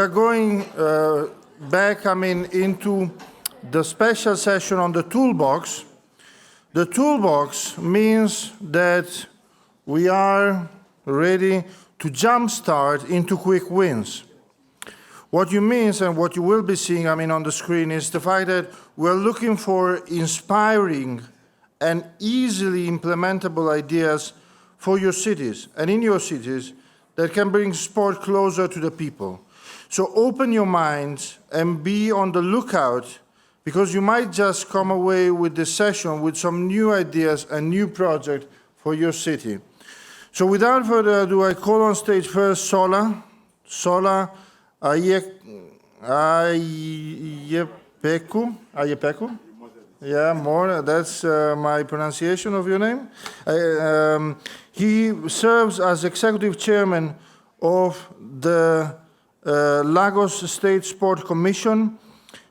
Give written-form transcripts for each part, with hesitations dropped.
going back, into the special session on the toolbox. The toolbox means that we are ready to jumpstart into quick wins. What you means and what you will be seeing, on the screen is the fact that we're looking for inspiring and easily implementable ideas for your cities and in your cities that can bring sport closer to the people. So open your minds and be on the lookout, because you might just come away with this session with some new ideas and new projects for your city. So without further ado, I call on stage first Sola Ayepeku. Yeah, more. That's my pronunciation of your name. He serves as executive chairman of the Lagos State Sport Commission,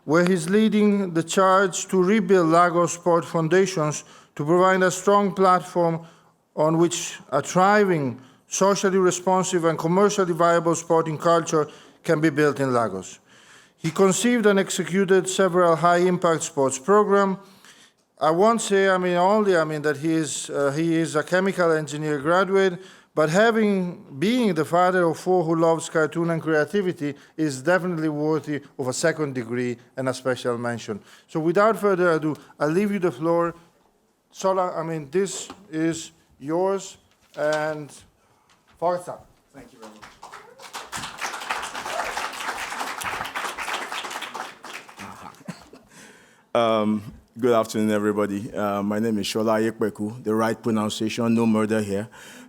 where he's leading the charge to rebuild Lagos Sport Foundations to provide a strong platform on which a thriving, socially responsive and commercially viable sporting culture can be built in Lagos. He conceived and executed several high-impact sports programs. I won't say, that he is a chemical engineer graduate, but being the father of four who loves cartoon and creativity is definitely worthy of a second degree and a special mention. So without further ado, I'll leave you the floor. Sola, this is yours, and forza. Thank you very much. Good afternoon, everybody. My name is Shola Ayepeku, the right pronunciation, no murder here.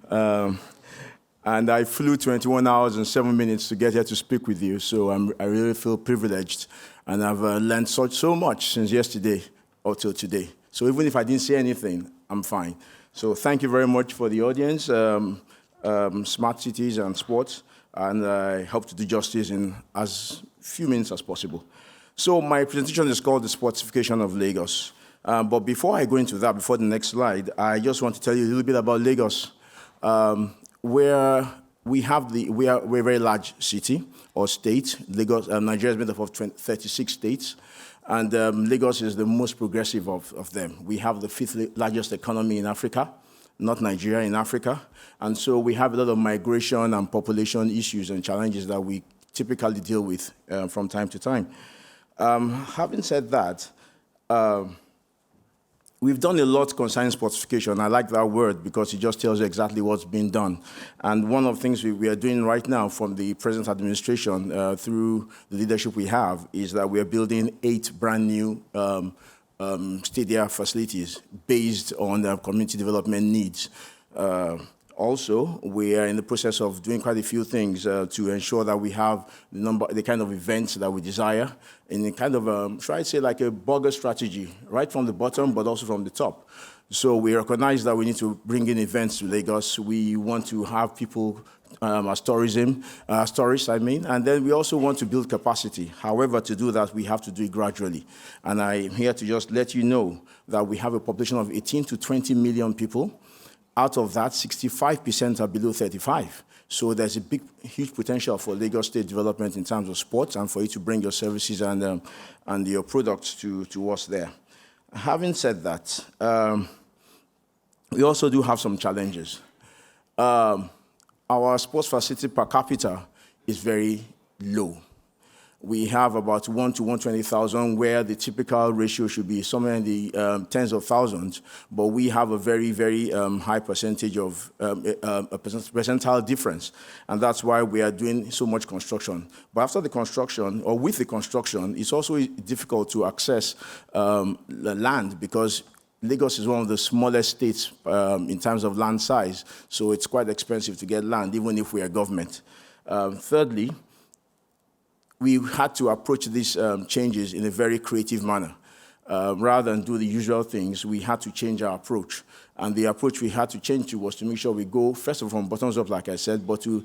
And I flew 21 hours and 7 minutes to get here to speak with you, so I really feel privileged. And I've learned so much since yesterday or till today. So even if I didn't say anything, I'm fine. So thank you very much for the audience, Smart Cities and Sports, and I hope to do justice in as few minutes as possible. So my presentation is called The Sportification of Lagos. But before I go into that, before the next slide, I just want to tell you a little bit about Lagos, where we're a very large city or state. Lagos, Nigeria is made up of 36 states, and Lagos is the most progressive of them. We have the fifth largest economy in Africa, not Nigeria, in Africa. And so we have a lot of migration and population issues and challenges that we typically deal with from time to time. Having said that, we've done a lot concerning sportification. I like that word because it just tells you exactly what's being done. And one of the things we are doing right now from the present administration through the leadership we have is that we are building 8 brand new stadia facilities based on community development needs. Also, we are in the process of doing quite a few things to ensure that we have the kind of events that we desire in a kind of, should I say, like a burger strategy, right from the bottom, but also from the top. So we recognize that we need to bring in events to Lagos. We want to have people as tourists, and then we also want to build capacity. However, to do that, we have to do it gradually. And I'm here to just let you know that we have a population of 18 to 20 million people. Out of that, 65% are below 35. So there's a huge potential for Lagos State development in terms of sports and for you to bring your services and your products to us there. Having said that, we also do have some challenges. Our sports facility per capita is very low. We have about 1 to 120,000, where the typical ratio should be somewhere in the tens of thousands, but we have a very, very high percentage of a percentile difference, and that's why we are doing so much construction. But after the construction, or with the construction, it's also difficult to access the land because Lagos is one of the smallest states in terms of land size, so it's quite expensive to get land, even if we are government. Thirdly, we had to approach these changes in a very creative manner. Rather than do the usual things, we had to change our approach. And the approach we had to change to was to make sure we go, first of all, from bottoms up, like I said, but to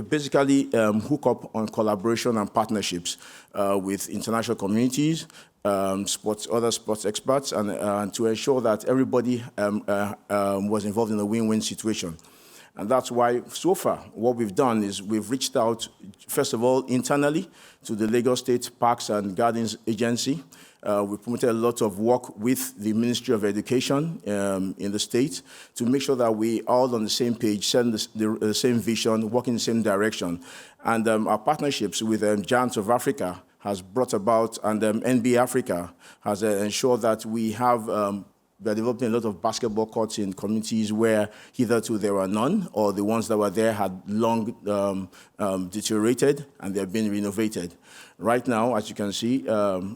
basically hook up on collaboration and partnerships with international communities, other sports experts, and to ensure that everybody was involved in a win-win situation. And that's why, so far, what we've done is we've reached out first of all, internally to the Lagos State Parks and Gardens Agency. We promoted a lot of work with the Ministry of Education in the state to make sure that we all on the same page, send the same vision, work in the same direction. And our partnerships with Giants of Africa has brought about, and NBA Africa has ensured that we have we are developing a lot of basketball courts in communities where hitherto there were none, or the ones that were there had long deteriorated and they're being renovated. Right now, as you can see,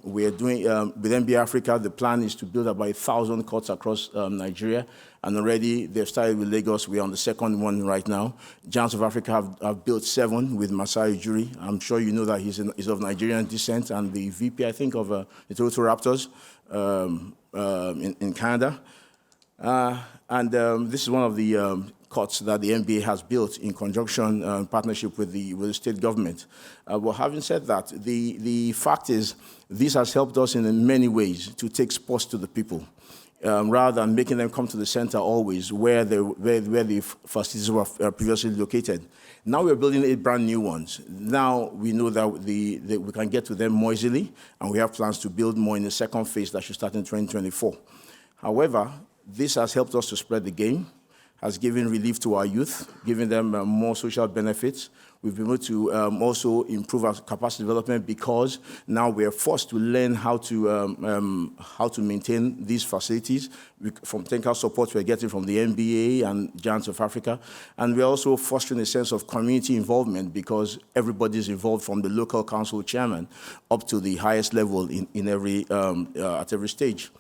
we are doing, with NBA Africa, the plan is to build about 1,000 courts across Nigeria, and already they've started with Lagos. We're on the second one right now. Giants of Africa have built 7 with Masai Ujiri. I'm sure you know that he's of Nigerian descent, and the VP, I think, of the Toronto Raptors in Canada. This is one of the courts that the NBA has built in conjunction, partnership with the state government. But having said that, the fact is, this has helped us in many ways to take sports to the people, rather than making them come to the center always, where the facilities were previously located. Now we're building 8 brand new ones. Now we know that we can get to them more easily, and we have plans to build more in the second phase that should start in 2024. However, this has helped us to spread the game, has given relief to our youth, giving them more social benefits. We've been able to also improve our capacity development, because now we are forced to learn how to maintain these facilities from technical support we're getting from the NBA and Giants of Africa. And we're also fostering a sense of community involvement, because everybody's involved, from the local council chairman up to the highest level at every stage.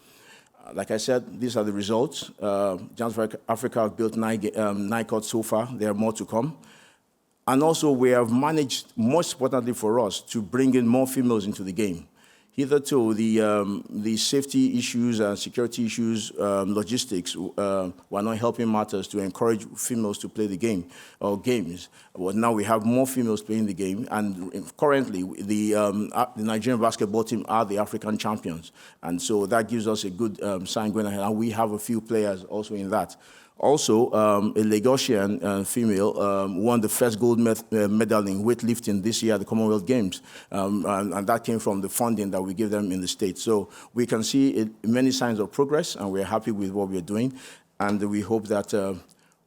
Like I said, these are the results. Giants of Africa have built 9 courts so far. There are more to come. And also, we have managed, most importantly for us, to bring in more females into the game. Hitherto, the safety issues and security issues, logistics, were not helping matters to encourage females to play the game, or games. But now we have more females playing the game, and currently, the Nigerian basketball team are the African champions. And so that gives us a good sign going ahead, and we have a few players also in that. Also, a Lagosian female won the first gold medal in weightlifting this year at the Commonwealth Games, and that came from the funding that we give them in the States. So we can see many signs of progress, and we're happy with what we're doing, and we hope that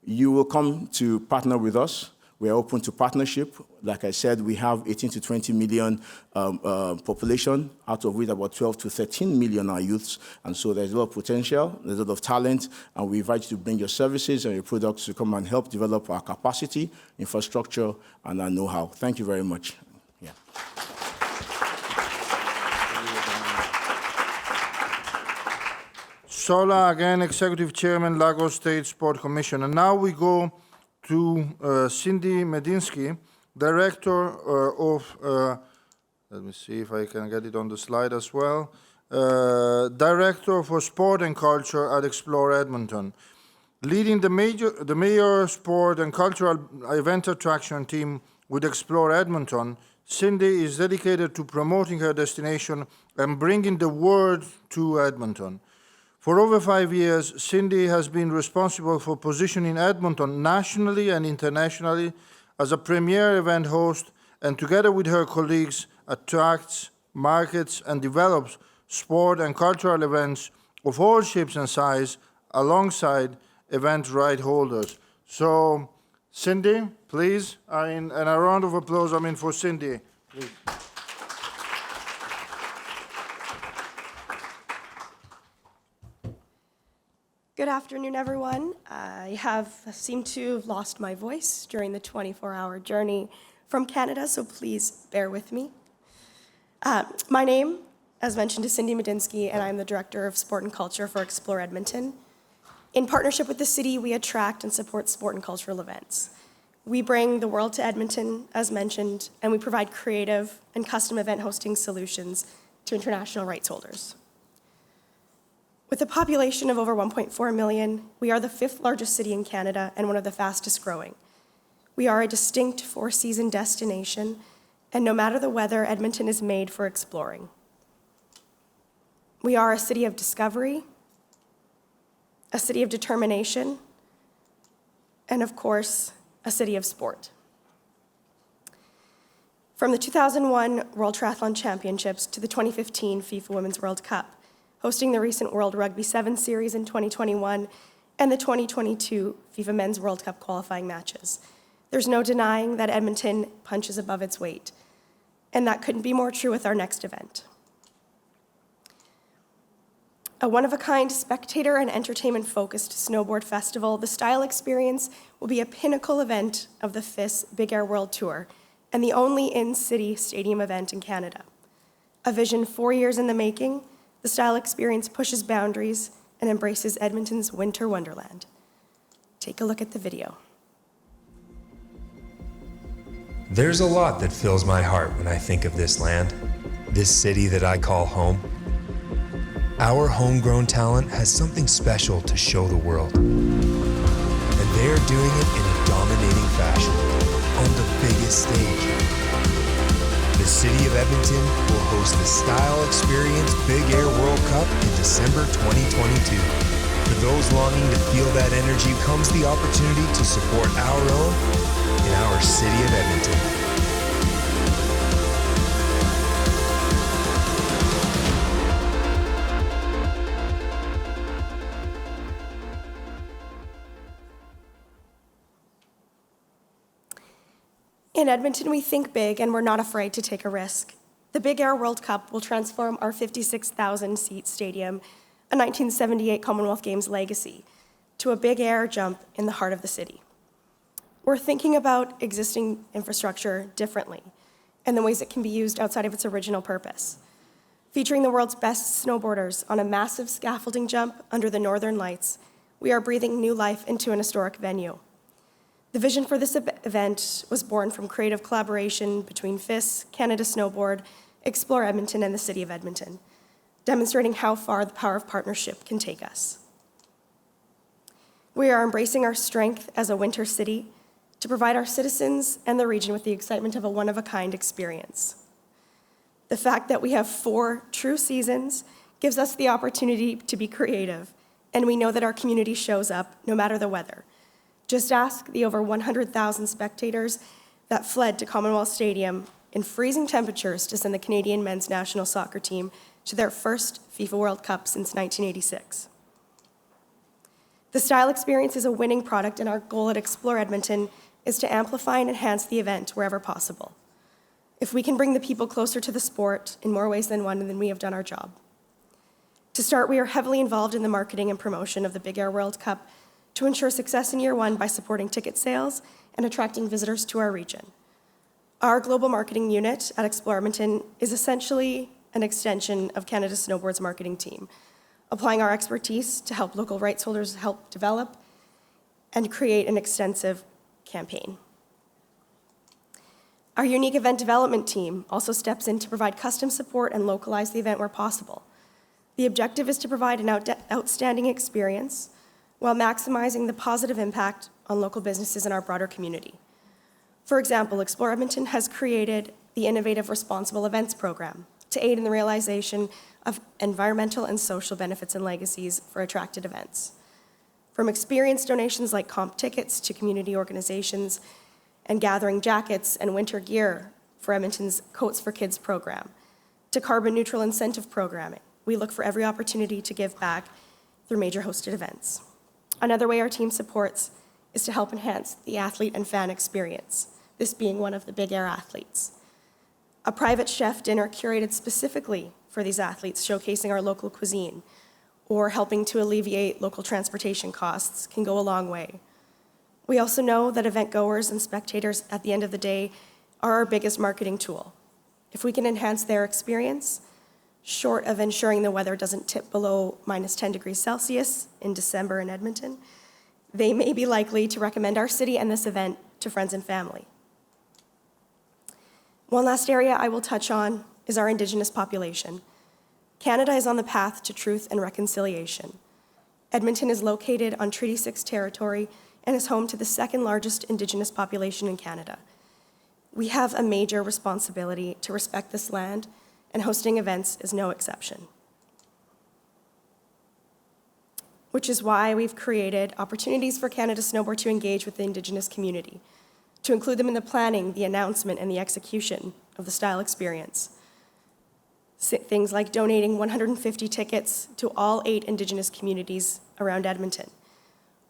you will come to partner with us. We are open to partnership. Like I said, we have 18 to 20 million population, out of which about 12 to 13 million are youths. And so there's a lot of potential, there's a lot of talent, and we invite you to bring your services and your products to come and help develop our capacity, infrastructure, and our know-how. Thank you very much. Yeah. Sola, again, Executive Chairman, Lagos State Sport Commission. And now we go to Cindy Medinsky, Director let me see if I can get it on the slide as well, Director for Sport and Culture at Explore Edmonton. Leading the Mayor Sport and Cultural Event Attraction team with Explore Edmonton, Cindy is dedicated to promoting her destination and bringing the word to Edmonton. For over 5 years, Cindy has been responsible for positioning Edmonton nationally and internationally as a premier event host, and together with her colleagues, attracts, markets, and develops sport and cultural events of all shapes and size alongside event right holders. So, Cindy, please, and a round of applause, for Cindy, please. Good afternoon, everyone. I seem to have lost my voice during the 24-hour journey from Canada, so please bear with me. My name, as mentioned, is Cindy Medinsky, and I'm the Director of Sport and Culture for Explore Edmonton. In partnership with the city, we attract and support sport and cultural events. We bring the world to Edmonton, as mentioned, and we provide creative and custom event hosting solutions to international rights holders. With a population of over 1.4 million, we are the 5th largest city in Canada and one of the fastest growing. We are a distinct 4-season destination, and no matter the weather, Edmonton is made for exploring. We are a city of discovery, a city of determination, and of course, a city of sport. From the 2001 World Triathlon Championships to the 2015 FIFA Women's World Cup, hosting the recent World Rugby Sevens Series in 2021, and the 2022 FIFA Men's World Cup qualifying matches. There's no denying that Edmonton punches above its weight, and that couldn't be more true with our next event. A one-of-a-kind spectator and entertainment-focused snowboard festival, the Style Experience will be a pinnacle event of the FIS Big Air World Tour and the only in-city stadium event in Canada. A vision 4 years in the making, the Style Experience pushes boundaries and embraces Edmonton's winter wonderland. Take a look at the video. There's a lot that fills my heart when I think of this land, this city that I call home. Our homegrown talent has something special to show the world. And they are doing it in a dominating fashion, on the biggest stage. The city of Edmonton will host the Style Experience Big Air World Cup in December 2022. For those longing to feel that energy comes the opportunity to support our own in our city of Edmonton. In Edmonton, we think big and we're not afraid to take a risk. The Big Air World Cup will transform our 56,000-seat stadium, a 1978 Commonwealth Games legacy, to a big air jump in the heart of the city. We're thinking about existing infrastructure differently and the ways it can be used outside of its original purpose. Featuring the world's best snowboarders on a massive scaffolding jump under the Northern Lights, we are breathing new life into an historic venue. The vision for this event was born from creative collaboration between FIS, Canada Snowboard, Explore Edmonton, and the City of Edmonton, demonstrating how far the power of partnership can take us. We are embracing our strength as a winter city to provide our citizens and the region with the excitement of a one-of-a-kind experience. The fact that we have 4 true seasons gives us the opportunity to be creative, and we know that our community shows up no matter the weather. Just ask the over 100,000 spectators that fled to Commonwealth Stadium in freezing temperatures to send the Canadian men's national soccer team to their first FIFA World Cup since 1986. The Style Experience is a winning product, and our goal at Explore Edmonton is to amplify and enhance the event wherever possible. If we can bring the people closer to the sport in more ways than one, then we have done our job. To start, we are heavily involved in the marketing and promotion of the Big Air World Cup to ensure success in year 1 by supporting ticket sales and attracting visitors to our region. Our global marketing unit at Explore Edmonton is essentially an extension of Canada Snowboard's marketing team, applying our expertise to help local rights holders help develop and create an extensive campaign. Our unique event development team also steps in to provide custom support and localize the event where possible. The objective is to provide an outstanding experience while maximizing the positive impact on local businesses in our broader community. For example, Explore Edmonton has created the Innovative Responsible Events program to aid in the realization of environmental and social benefits and legacies for attracted events. From experience donations like comp tickets to community organizations and gathering jackets and winter gear for Edmonton's Coats for Kids program, to carbon neutral incentive programming, we look for every opportunity to give back through major hosted events. Another way our team supports is to help enhance the athlete and fan experience, this being one of the Big Air athletes. A private chef dinner curated specifically for these athletes, showcasing our local cuisine, or helping to alleviate local transportation costs can go a long way. We also know that event goers and spectators at the end of the day are our biggest marketing tool. If we can enhance their experience, short of ensuring the weather doesn't tip below -10 degrees Celsius in December in Edmonton, they may be likely to recommend our city and this event to friends and family. One last area I will touch on is our Indigenous population. Canada is on the path to truth and reconciliation. Edmonton is located on Treaty 6 territory and is home to the 2nd largest Indigenous population in Canada. We have a major responsibility to respect this land, and hosting events is no exception. Which is why we've created opportunities for Canada Snowboard to engage with the Indigenous community, to include them in the planning, the announcement, and the execution of the style experience. Things like donating 150 tickets to all 8 Indigenous communities around Edmonton,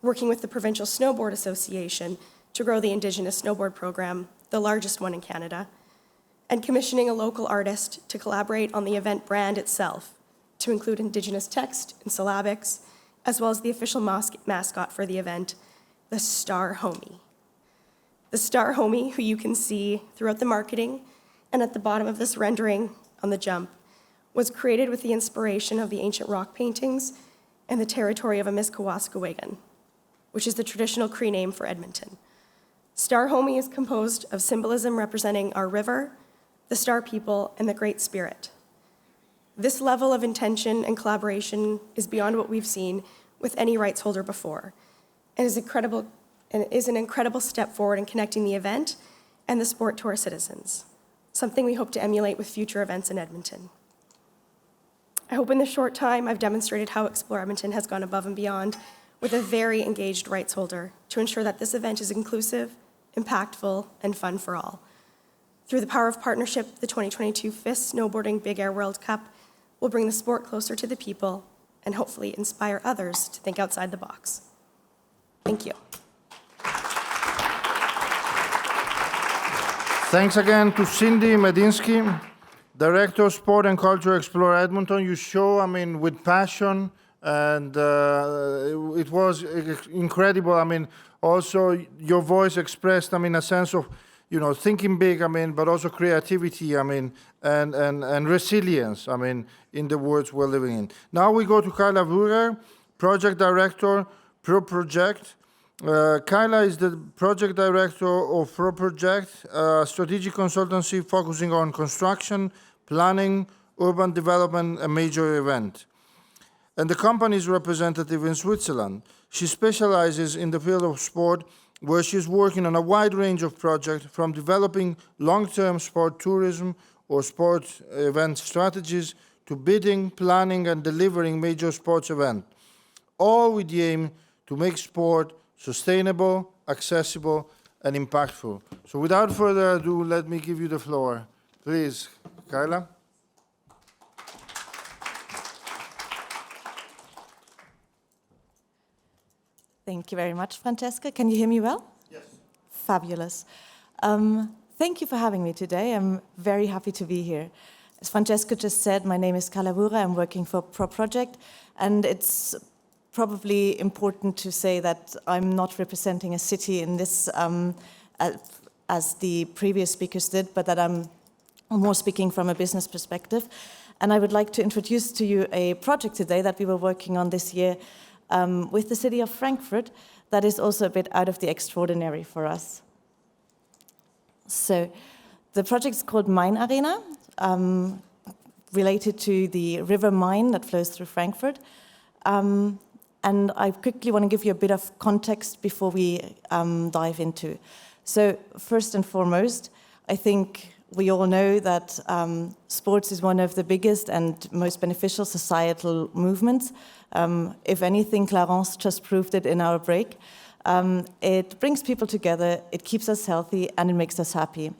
working with the Provincial Snowboard Association to grow the Indigenous snowboard program, the largest one in Canada, and commissioning a local artist to collaborate on the event brand itself, to include Indigenous text and syllabics, as well as the official mascot for the event, the Star Homie. The Star Homie, who you can see throughout the marketing and at the bottom of this rendering on the jump, was created with the inspiration of the ancient rock paintings and the territory of Amiskwaskawegan, which is the traditional Cree name for Edmonton. Star Homie is composed of symbolism representing our river, the Star People, and the Great Spirit. This level of intention and collaboration is beyond what we've seen with any rights holder before, and is an incredible step forward in connecting the event and the sport to our citizens, something we hope to emulate with future events in Edmonton. I hope in this short time I've demonstrated how Explore Edmonton has gone above and beyond with a very engaged rights holder to ensure that this event is inclusive, impactful, and fun for all. Through the power of partnership, the 2022 FIS Snowboarding Big Air World Cup will bring the sport closer to the people and hopefully inspire others to think outside the box. Thank you. Thanks again to Cindy Medinsky, Director of Sport and Culture Explore Edmonton. You show, with passion, and it was incredible. Also your voice expressed, a sense of, thinking big, but also creativity, and resilience, in the words we're living in. Now we go to Kyla Vurer, Project Director, Pro Project. Kyla is the Project Director of Pro Project, a strategic consultancy focusing on construction, planning, urban development, and major event. And the company is representative in Switzerland. She specializes in the field of sport, where she's working on a wide range of projects, from developing long-term sport tourism or sport event strategies to bidding, planning, and delivering major sports events, all with the aim to make sport sustainable, accessible, and impactful. So without further ado, let me give you the floor. Please, Kyla. Thank you very much, Francesca. Can you hear me well? Yes. Fabulous. Thank you for having me today. I'm very happy to be here. As Francesca just said, my name is Kyla Vurer. I'm working for Pro Project, and it's probably important to say that I'm not representing a city in this as the previous speakers did, but that I'm more speaking from a business perspective. And I would like to introduce to you a project today that we were working on this year with the city of Frankfurt that is also a bit out of the extraordinary for us. So the project is called Main Arena, related to the river Main that flows through Frankfurt. And I quickly want to give you a bit of context before we dive into. So first and foremost, I think we all know that sports is one of the biggest and most beneficial societal movements. If anything, Clarence just proved it in our break. It brings people together, it keeps us healthy, and it makes us happy.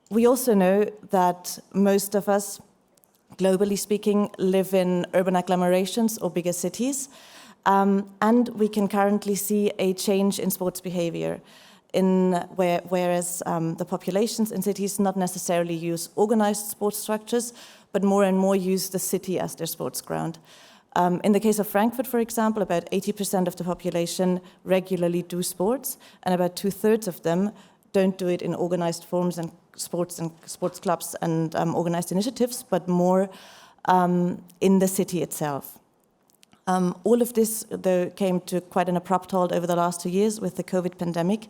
We also know that most of us, globally speaking, live in urban agglomerations or bigger cities, and we can currently see a change in sports behavior, whereas the populations in cities not necessarily use organized sports structures, but more and more use the city as their sports ground. In the case of Frankfurt, for example, about 80% of the population regularly do sports, and about 2/3 of them don't do it in organized forms and sports clubs and organized initiatives, but more in the city itself. All of this, though, came to quite an abrupt halt over the last 2 years with the COVID pandemic,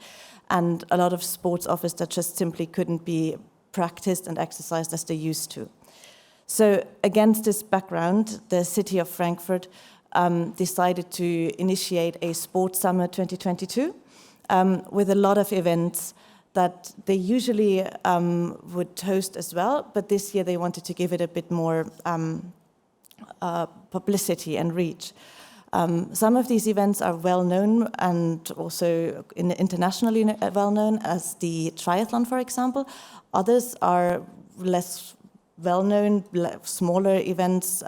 and a lot of sports offers that just simply couldn't be practiced and exercised as they used to. So against this background, the city of Frankfurt decided to initiate a Sports Summer 2022 with a lot of events that they usually would host as well, but this year they wanted to give it a bit more publicity and reach. Some of these events are well known and also internationally well known, as the triathlon, for example. Others are less well known, smaller events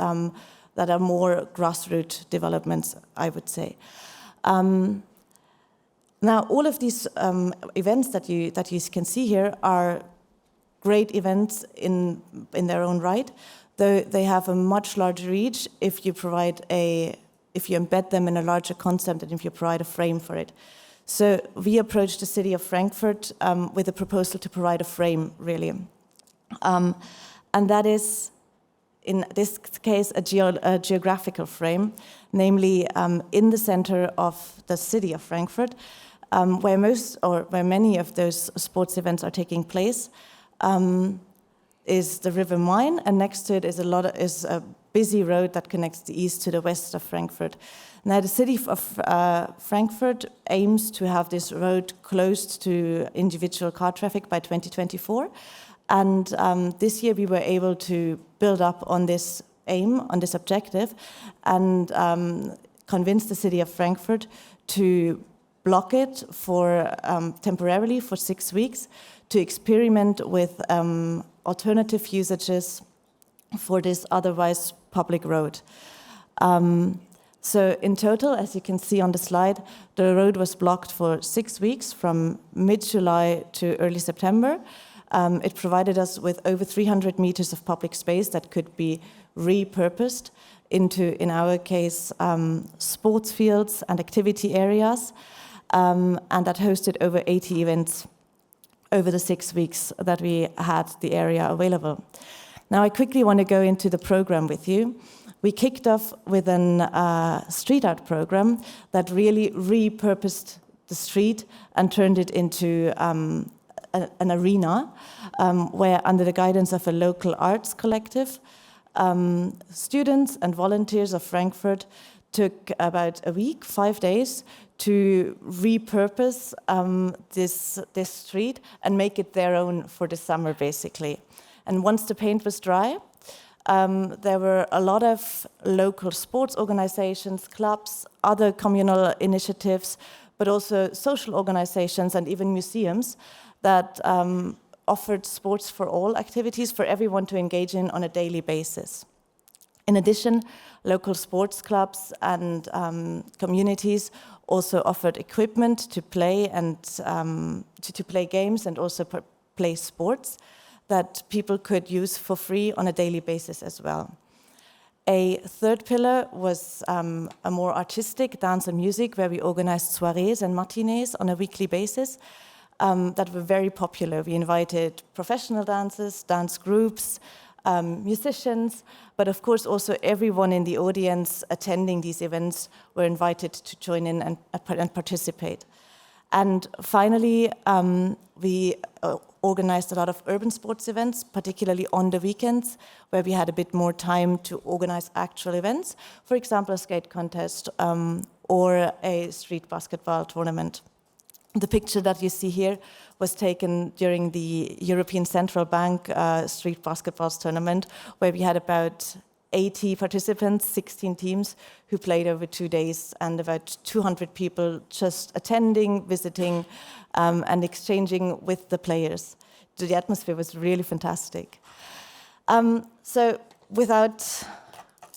that are more grassroots developments, I would say. Now, all of these events that you can see here are great events in their own right, though they have a much larger reach if you embed them in a larger concept and if you provide a frame for it. So we approached the city of Frankfurt with a proposal to provide a frame, really. And that is, in this case, a geographical frame, namely in the center of the city of Frankfurt, where many of those sports events are taking place, is the River Main, and next to it is a busy road that connects the east to the west of Frankfurt. Now, the city of Frankfurt aims to have this road closed to individual car traffic by 2024, and this year we were able to build up on this aim, on this objective, and convince the city of Frankfurt to block it for temporarily for 6 weeks to experiment with alternative usages for this otherwise public road. So in total, as you can see on the slide, the road was blocked for 6 weeks from mid-July to early September. It provided us with over 300 meters of public space that could be repurposed into, in our case, sports fields and activity areas, and that hosted over 80 events over the 6 weeks that we had the area available. Now, I quickly want to go into the program with you. We kicked off with a street art program that really repurposed the street and turned it into an arena where, under the guidance of a local arts collective, students and volunteers of Frankfurt took about a week, 5 days, to repurpose this street and make it their own for the summer, basically. And once the paint was dry, there were a lot of local sports organizations, clubs, other communal initiatives, but also social organizations and even museums that offered sports for all activities for everyone to engage in on a daily basis. In addition, local sports clubs and communities also offered equipment to play and to play games and also play sports that people could use for free on a daily basis as well. A third pillar was a more artistic dance and music, where we organized soirees and matinees on a weekly basis that were very popular. We invited professional dancers, dance groups, musicians, but of course also everyone in the audience attending these events were invited to join in and participate. And finally, we organized a lot of urban sports events, particularly on the weekends, where we had a bit more time to organize actual events, for example, a skate contest or a street basketball tournament. The picture that you see here was taken during the European Central Bank street basketball tournament, where we had about 80 participants, 16 teams, who played over 2 days, and about 200 people just attending, visiting, and exchanging with the players. The atmosphere was really fantastic. So without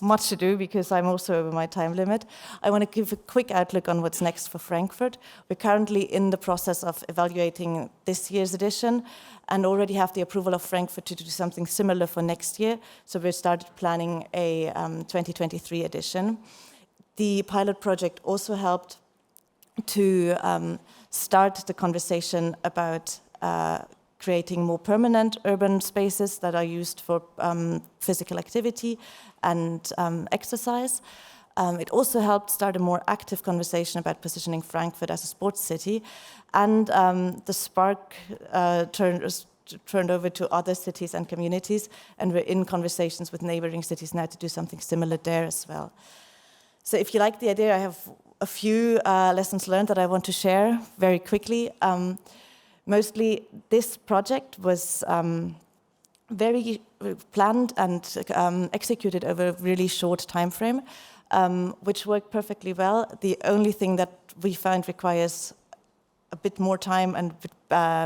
much to do, because I'm also over my time limit, I want to give a quick outlook on what's next for Frankfurt. We're currently in the process of evaluating this year's edition and already have the approval of Frankfurt to do something similar for next year. So we've started planning a 2023 edition. The pilot project also helped to start the conversation about creating more permanent urban spaces that are used for physical activity and exercise. It also helped start a more active conversation about positioning Frankfurt as a sports city, and the spark turned over to other cities and communities, and we're in conversations with neighboring cities now to do something similar there as well. So if you like the idea, I have a few lessons learned that I want to share very quickly. Mostly, this project was very planned and executed over a really short time frame. which work perfectly well. The only thing that we find requires a bit more time and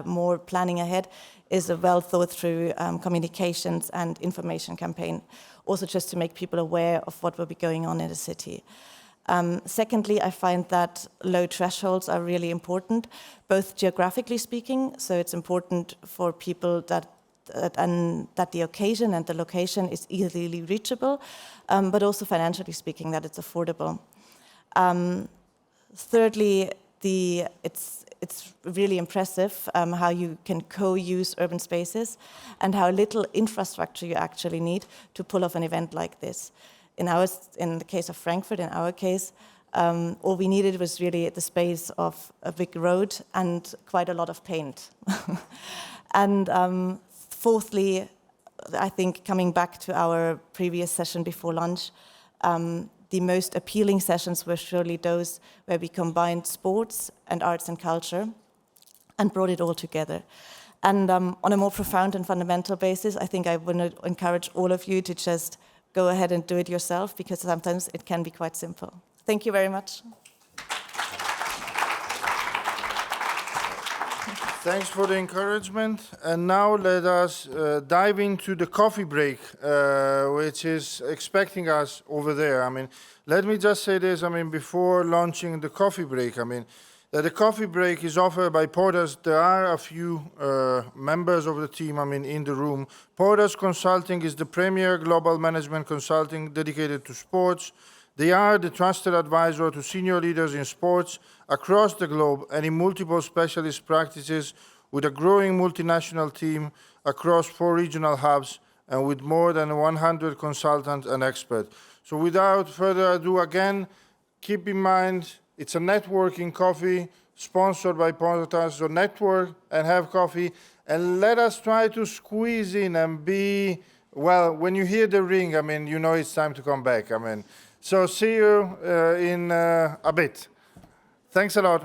more planning ahead is a well thought through communications and information campaign, also just to make people aware of what will be going on in the city. Secondly, I find that low thresholds are really important, both geographically speaking, so it's important for people that the occasion and the location is easily reachable, but also financially speaking, that it's affordable. Thirdly, it's really impressive how you can co-use urban spaces and how little infrastructure you actually need to pull off an event like this. In the case of Frankfurt, in our case, all we needed was really the space of a big road and quite a lot of paint. And fourthly, I think coming back to our previous session before lunch, the most appealing sessions were surely those where we combined sports and arts and culture and brought it all together. And on a more profound and fundamental basis, I think I would encourage all of you to just go ahead and do it yourself, because sometimes it can be quite simple. Thank you very much. Thanks for the encouragement. And now let us dive into the coffee break, which is expecting us over there. I mean, let me just say this, before launching the coffee break, that the coffee break is offered by Porters. There are a few members of the team, in the room. Porters Consulting is the premier global management consulting dedicated to sports. They are the trusted advisor to senior leaders in sports across the globe and in multiple specialist practices, with a growing multinational team across 4 regional hubs and with more than 100 consultants and experts. So without further ado, again, keep in mind, it's a networking coffee sponsored by Porters, so network and have coffee. And let us try to squeeze in and be, well, when you hear the ring, you know it's time to come back. So see you in a bit. Thanks a lot.